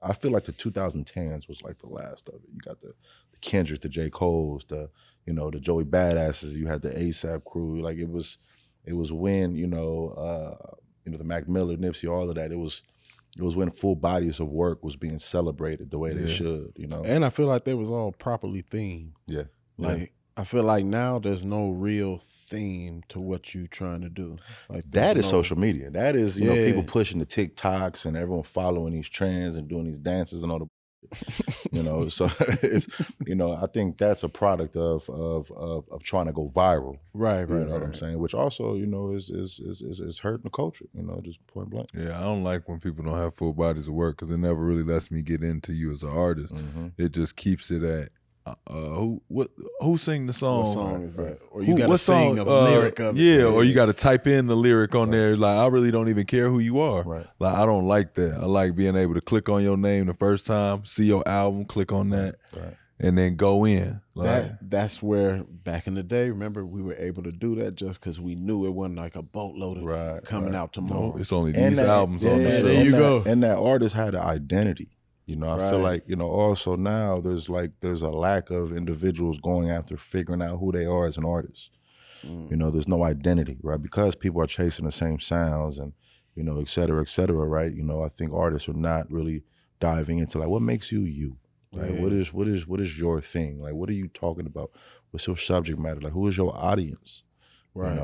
I feel like the 2010s was like the last of it. You got the Kendrick, the J. Cole's, the the Joey Badasses. You had the ASAP crew. Like it was when the Mac Miller, Nipsey, all of that. It was when full bodies of work was being celebrated the way they should. And I feel like they was all properly themed. Yeah. Like I feel like now there's no real theme to what you trying to do. Like that is social media. That is people pushing the TikToks and everyone following these trends and doing these dances and all the so it's I think that's a product of trying to go viral. Right. You know what I'm saying? Which also, is hurting the culture, just point blank. Yeah, I don't like when people don't have full bodies of work because it never really lets me get into you as an artist. It just keeps it at who sing the song? What song is that? Or you gotta sing a lyric of it. Yeah, or you gotta type in the lyric on there. Like I really don't even care who you are. Right. Like I don't like that. I like being able to click on your name the first time, see your album, click on that, and then go in. Like that's where back in the day, remember, we were able to do that just because we knew it wasn't like a boatload of coming out tomorrow. No, it's only these albums on the show. There you go. And that artist had an identity. I feel like, also now there's a lack of individuals going after figuring out who they are as an artist. There's no identity, right? Because people are chasing the same sounds and, et cetera, right? I think artists are not really diving into like, what makes you you, right? Yeah. What is your thing? Like, what are you talking about? What's your subject matter? Like, who is your audience? Right.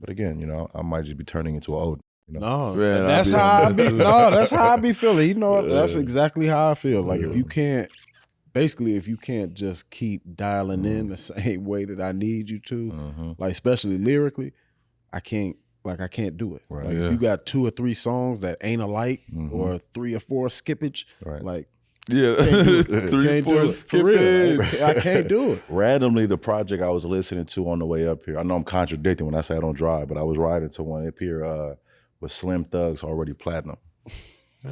But again, I might just be turning into an old. No, man, that's how I be. No, that's how I be feeling. That's exactly how I feel. Like if you can't just keep dialing in the same way that I need you to, like especially lyrically, I can't do it. Right. Like if you got 2 or 3 songs that ain't alike, or 3 or 4 skippage, like. Yeah, 3 or 4 skippage. I can't do it. Randomly, the project I was listening to on the way up here, I know I'm contradicting when I say I don't drive, but I was riding to one up here with Slim Thug's Already Platinum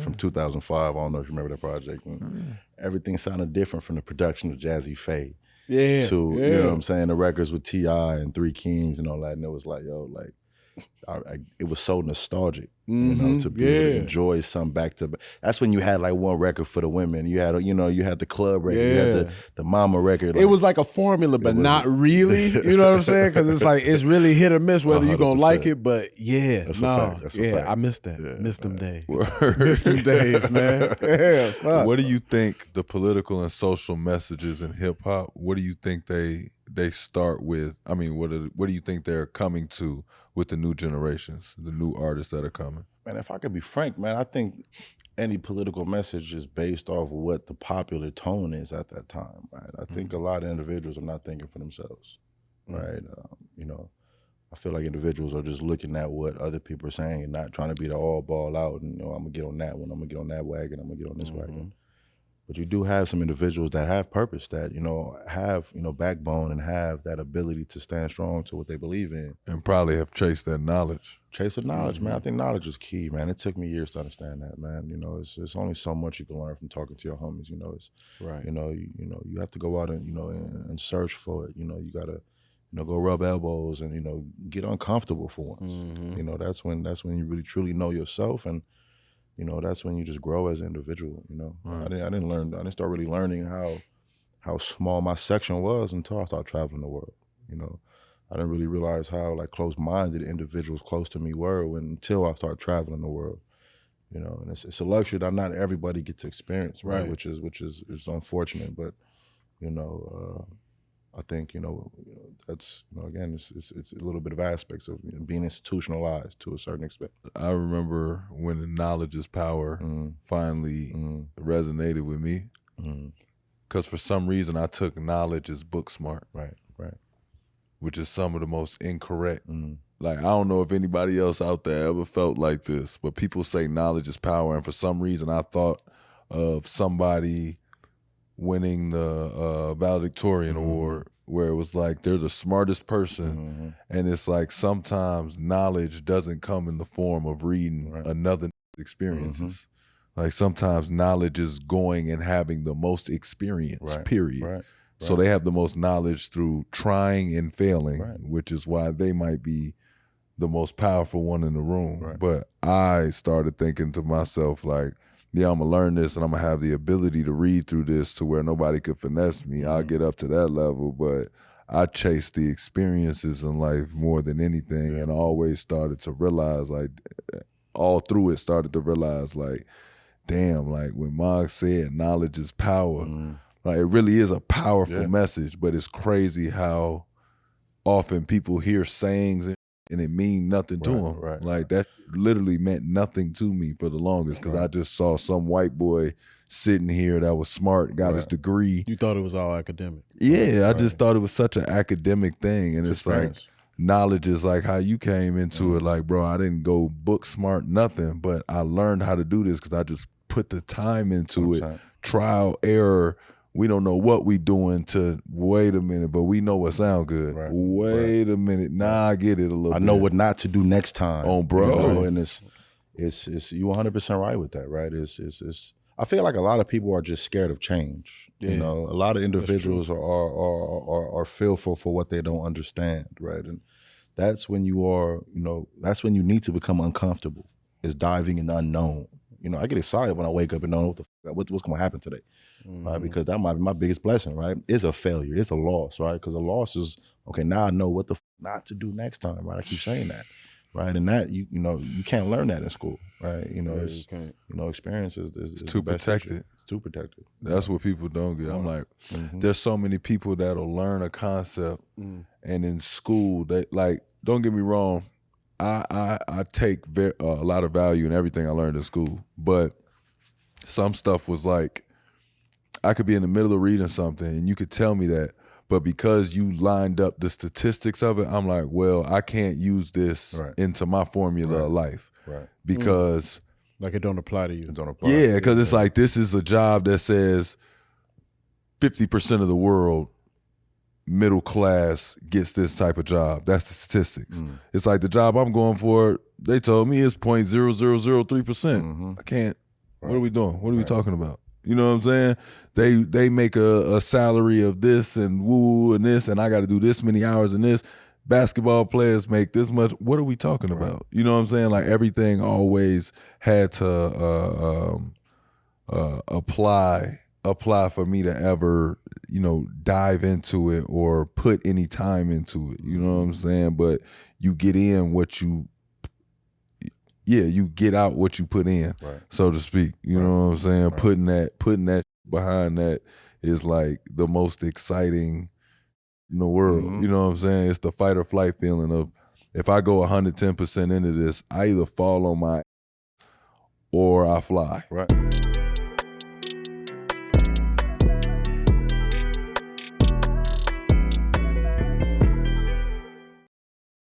from 2005. I don't know if you remember that project. Everything sounded different from the production of Jazzy Faye to, you know what I'm saying, the records with T.I. and Three Kings and all that. And it was like, it was so nostalgic, to be able to enjoy some back to back. That's when you had like one record for the women. You had, you had the club record, you had the mama record. It was like a formula, but not really. You know what I'm saying? Because it's like it's really hit or miss whether you're gonna like it. But That's a fact. I missed that. Missed them days. Missed them days, man. Yeah. Fuck. What do you think the political and social messages in hip hop? What do you think they start with? I mean, what do you think they're coming to with the new generations, the new artists that are coming? Man, if I could be frank, man, I think any political message is based off of what the popular tone is at that time, right? I think a lot of individuals are not thinking for themselves, right? I feel like individuals are just looking at what other people are saying and not trying to be the all ball out and, I'm gonna get on that one, I'm gonna get on that wagon, I'm gonna get on this wagon. But you do have some individuals that have purpose, that, have, backbone and have that ability to stand strong to what they believe in. And probably have chased that knowledge. Chase the knowledge, man. I think knowledge is key, man. It took me years to understand that, man. It's only so much you can learn from talking to your homies. It's right. You have to go out and and search for it. You gotta go rub elbows and get uncomfortable for once. That's when you really truly know yourself, and that's when you just grow as an individual. I didn't start really learning how small my section was until I started traveling the world. I didn't really realize how like close-minded individuals close to me were until I started traveling the world. And it's a luxury that not everybody gets to experience, right? Which is unfortunate, but I think that's again it's a little bit of aspects of being institutionalized to a certain extent. I remember when the knowledge is power finally resonated with me, because for some reason I took knowledge as book smart, right, which is some of the most incorrect. Like I don't know if anybody else out there ever felt like this, but people say knowledge is power, and for some reason I thought of somebody winning the valedictorian award, where it was like they're the smartest person, and it's like sometimes knowledge doesn't come in the form of reading another experiences. Like sometimes knowledge is going and having the most experience, period. So they have the most knowledge through trying and failing, which is why they might be the most powerful one in the room. But I started thinking to myself, like, yeah, I'm gonna learn this and I'm gonna have the ability to read through this to where nobody could finesse me. I'll get up to that level, but I chased the experiences in life more than anything, and I always started to realize, like, all through it, started to realize, like, damn, like when Mog said knowledge is power, like it really is a powerful message, but it's crazy how often people hear sayings and it mean nothing to them. Like that literally meant nothing to me for the longest, because I just saw some white boy sitting here that was smart, got his degree. You thought it was all academic. Yeah, I just thought it was such an academic thing. And it's like, knowledge is like how you came into it. Like, bro, I didn't go book smart, nothing, but I learned how to do this because I just put the time into it. Trial, error. We don't know what we doing to, wait a minute, but we know what sound good. Wait a minute. Nah, I get it a little bit. I know what not to do next time. Oh, bro. You know, and it's you 100% right with that, right? It's I feel like a lot of people are just scared of change. You know, a lot of individuals are fearful for what they don't understand, right? And that's when you are, you know, that's when you need to become uncomfortable, is diving in the unknown. You know, I get excited when I wake up and know what's going to happen today, right? Because that might be my biggest blessing, right? It's a failure, it's a loss, right? Because a loss is, okay, now I know what the not to do next time, right? I keep saying that, right? And that, you know, you can't learn that in school, right? You know, it's, you know, experience is too protected. It's too protected. That's what people don't get. I'm like, there's so many people that'll learn a concept, and in school, they, like, don't get me wrong, I take a lot of value in everything I learned in school, but some stuff was like, I could be in the middle of reading something and you could tell me that, but because you lined up the statistics of it, I'm like, well, I can't use this into my formula of life, because like it don't apply to you. It don't apply. Yeah, because it's like, this is a job that says 50% of the world, middle class, gets this type of job. That's the statistics. It's like the job I'm going for, they told me it's 0.0003%. I can't. What are we doing? What are we talking about? You know what I'm saying? They make a salary of this and woo and this, and I got to do this many hours in this. Basketball players make this much. What are we talking about? You know what I'm saying? Like, everything always had to apply for me to ever, you know, dive into it or put any time into it. You know what I'm saying? But you get in what you, you get out what you put in, so to speak. You know what I'm saying? Putting that behind that is like the most exciting in the world. You know what I'm saying? It's the fight or flight feeling of, if I go 110% into this, I either fall on my or I fly.